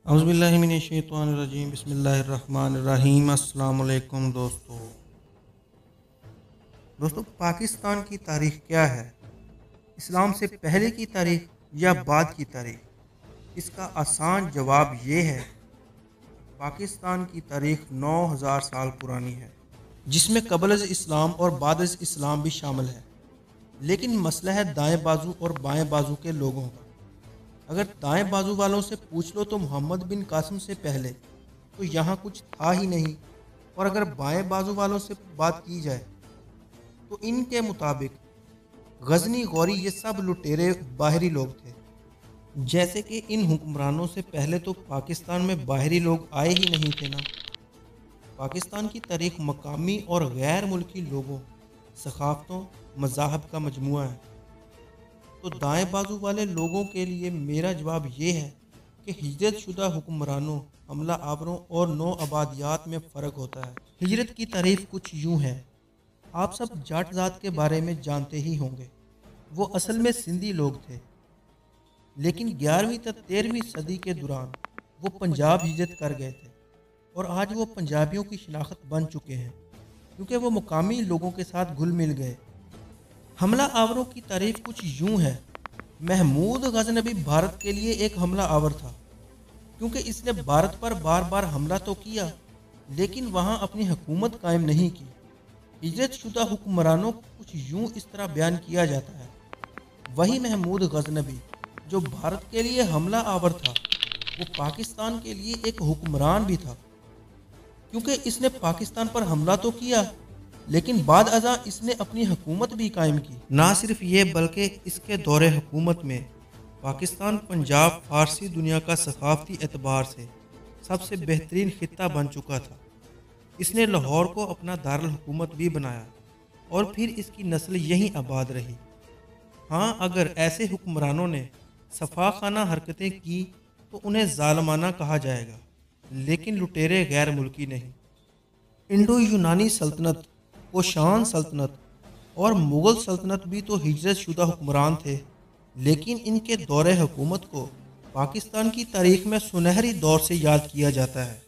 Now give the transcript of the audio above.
औज़ुबिल्लाहिमिनश्शैतानिर्रजीम बिस्मिल्लाहिर्रहमानिर्रहीम। अस्सलाम वालेकुम दोस्तों, पाकिस्तान की तारीख़ क्या है? इस्लाम से पहले की तारीख़ या बाद की तारीख़? इसका आसान जवाब ये है, पाकिस्तान की तारीख़ 9000 साल पुरानी है, जिसमें क़ब्ल इस्लाम और बाद इस्लाम भी शामिल है। लेकिन मसला है दाएं बाजू और बाएं बाजू के लोगों का। अगर दाएं बाजू वालों से पूछ लो तो मोहम्मद बिन कासिम से पहले तो यहाँ कुछ था ही नहीं, और अगर बाएं बाजू वालों से बात की जाए तो इनके मुताबिक गजनी गौरी ये सब लुटेरे बाहरी लोग थे। जैसे कि इन हुक्मरानों से पहले तो पाकिस्तान में बाहरी लोग आए ही नहीं थे ना। पाकिस्तान की तारीख़ मकामी और गैर मुल्की लोगों, सकाफ़तों, मज़ाहब का मजमुआ है। तो दाएं बाजू वाले लोगों के लिए मेरा जवाब ये है कि हिजरत शुदा हुक्मरानों, हमला आवरों और नौ आबादियात में फ़र्क होता है। हिजरत की तारीफ़ कुछ यूँ है। आप सब जाट ज़ात के बारे में जानते ही होंगे। वो असल में सिंधी लोग थे, लेकिन 11वीं तक 13वीं सदी के दौरान वो पंजाब हिजरत कर गए थे और आज वो पंजाबियों की शनाख्त बन चुके हैं, क्योंकि वो मुकामी लोगों के साथ घुल मिल गए। हमला आवरों की तारीफ कुछ यूं है। महमूद गजनबी भारत के लिए एक हमला आवर था, क्योंकि इसने भारत पर बार बार हमला तो किया लेकिन वहां अपनी हुकूमत कायम नहीं की। हिजरत शुदा हुक्मरानों को कुछ यूं इस तरह बयान किया जाता है, वही महमूद गजनबी जो भारत के लिए हमला आवर था, वो पाकिस्तान के लिए एक हुक्मरान भी था, क्योंकि इसने पाकिस्तान पर हमला तो किया लेकिन बाद अज़ा इसने अपनी हुकूमत भी कायम की। ना सिर्फ ये बल्कि इसके दौरे हुकूमत में पाकिस्तान पंजाब फारसी दुनिया का सकाफती एतबार से सबसे बेहतरीन खित्ता बन चुका था। इसने लाहौर को अपना दारुल हुकूमत भी बनाया और फिर इसकी नस्ल यहीं आबाद रही। हाँ, अगर ऐसे हुक्मरानों ने सफाखाना हरकतें की तो उन्हें जालमाना कहा जाएगा, लेकिन लुटेरे गैर मुल्की नहीं। इंडो यूनानी सल्तनत, कोशान सल्तनत और मुग़ल सल्तनत भी तो हिजरत शुदा हुक्मरान थे, लेकिन इनके दौरे हुकूमत को पाकिस्तान की तारीख़ में सुनहरी दौर से याद किया जाता है।